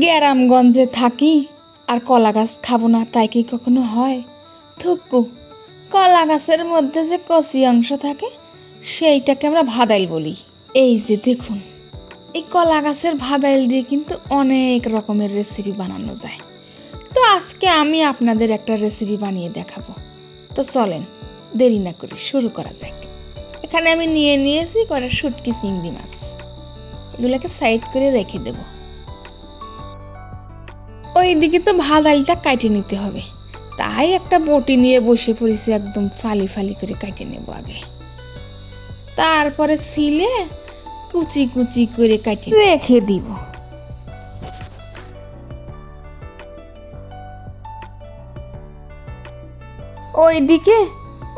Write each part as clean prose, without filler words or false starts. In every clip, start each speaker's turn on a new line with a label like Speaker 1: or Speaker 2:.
Speaker 1: গ্রামগঞ্জে থাকি আর কলা গাছ খাবো না তাই কি কখনো হয়? থুকু, কলা গাছের মধ্যে যে কচি অংশ থাকে সেইটাকে আমরা ভাদাইল বলি। এই যে দেখুন, এই কলা গাছের ভাদাইল দিয়ে কিন্তু অনেক রকমের রেসিপি বানানো যায়। তো আজকে আমি আপনাদের একটা রেসিপি বানিয়ে দেখাবো। তো চলেন দেরি না করে শুরু করা যাক। এখানে আমি নিয়েছি কটা শুটকি চিংড়ি মাছ, এগুলোকে সাইড করে রেখে দেব। ওইদিকে তো ভাদাইলটা কাটে নিতে হবে, তাই একটা বটি নিয়ে বসে পড়েছি, একদম ফালি ফালি করে কাটে নেব আগে। তারপরে ছিলে কুচি কুচি করে কাটে রেখে দিব। ওইদিকে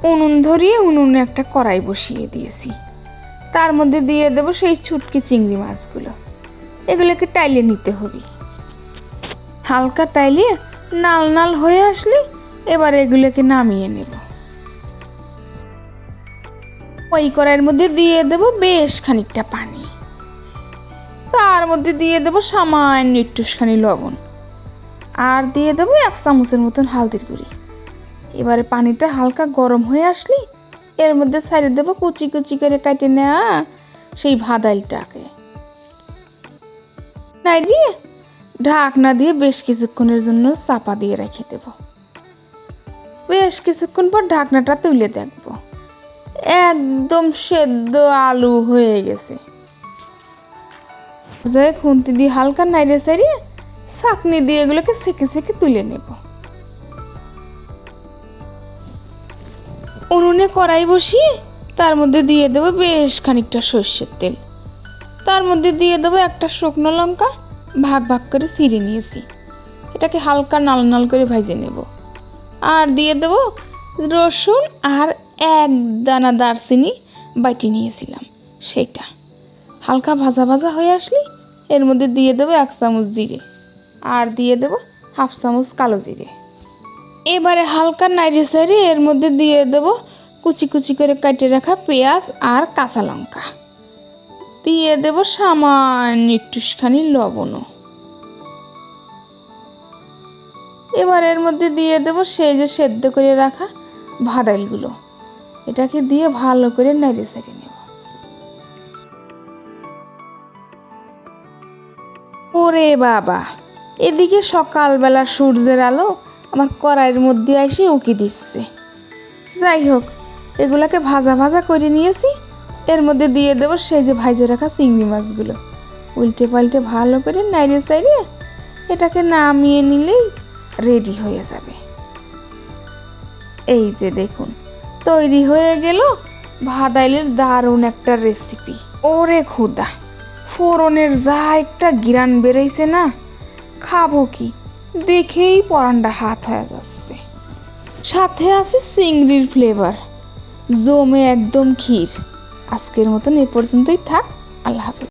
Speaker 1: উনুন ধরিয়ে উনুনে একটা কড়াই বসিয়ে দিয়েছি, তার মধ্যে দিয়ে দেবো সেই শুটকি চিংড়ি মাছগুলো। এগুলোকে টাইলে নিতে হবে, হালকা টাইলে নাল নাল হয়ে আসলে এবার এগুলোকে নামিয়ে নেব। ওই কড়াইয়ের মধ্যে দিয়ে দেব বেশ খানিকটা পানি, তার মধ্যে দিয়ে দেব সামান্য একটুখানি লবণ, আর দিয়ে দেবো 1 চামচের মতন হলদির গুঁড়ি। এবারে পানিটা হালকা গরম হয়ে আসলে এর মধ্যে ছাড়িয়ে দেবো কুচি কুচি করে কেটে নেওয়া সেই ভাদাইলটাকে। দিয়ে ঢাকনা দিয়ে বেশ কিছুক্ষণের জন্য চাপা দিয়ে রেখে দেব। বেশ কিছুক্ষণ পর ঢাকনাটা তুলে দেখব, একদম সেদ্ধ আলু হয়ে গেছে। খুন্তি দিয়ে হালকা নাড়িয়ে ছাড়িয়ে ছাঁকনি দিয়ে এগুলোকে ছেঁকে ছেঁকে তুলে নেব। উনুনে কড়াই বসিয়ে তার মধ্যে দিয়ে দেবো বেশ খানিকটা সর্ষের তেল, তার মধ্যে দিয়ে দেবো একটা শুকনো লঙ্কা ভাগ ভাগ করে ছিঁড়ে নিয়েছি, এটাকে হালকা নাল নাল করে ভেজে নেব। আর দিয়ে দেবো রসুন আর 1 দানা দারচিনি বাটি নিয়েছিলাম সেইটা। হালকা ভাজা ভাজা হয়ে আসলে এর মধ্যে দিয়ে দেবো 1 চামচ জিরে, আর দিয়ে দেবো 1/2 চামচ কালো জিরে। এবারে হালকা নাড়িয়ে ছাড়িয়ে এর মধ্যে দিয়ে দেবো কুচি কুচি করে কেটে রাখা পেঁয়াজ আর কাঁচা লঙ্কা, দিয়ে দেবো সামান্য একটুখানি লবণও। এবার এর মধ্যে দিয়ে দেবো সেই যে সেদ্ধ করে রাখা ভাদাইলগুলো, এটাকে দিয়ে ভালো করে নেড়ে চেড়ে নেব। ওরে বাবা, এদিকে সকালবেলা সূর্যের আলো আমার কড়াইয়ের মধ্যে এসে উকি দিচ্ছে। যাই হোক, এগুলাকে ভাজা ভাজা করে নিয়েছি, এর মধ্যে দিয়ে দেবো সেই যে ভাজে রাখা চিংড়ি মাছগুলো। উল্টে পাল্টে ভালো করে নাড়িয়ে চাড়িয়ে এটাকে নামিয়ে নিলেই রেডি হয়ে যাবে। এই যে দেখুন, তৈরি হয়ে গেল ভাদাইলের দারুণ একটা রেসিপি। ওরে খুদা, ফোড়নের যা একটা ঘ্রাণ বেরোইছে না, খাবো কি দেখেই পরানটা হাত হয়ে যাচ্ছে। সাথে আছে চিংড়ির ফ্লেভার, জমে একদম ক্ষীর। আজকের মতন এ পর্যন্তই থাক। আল্লাহ হাফেজ।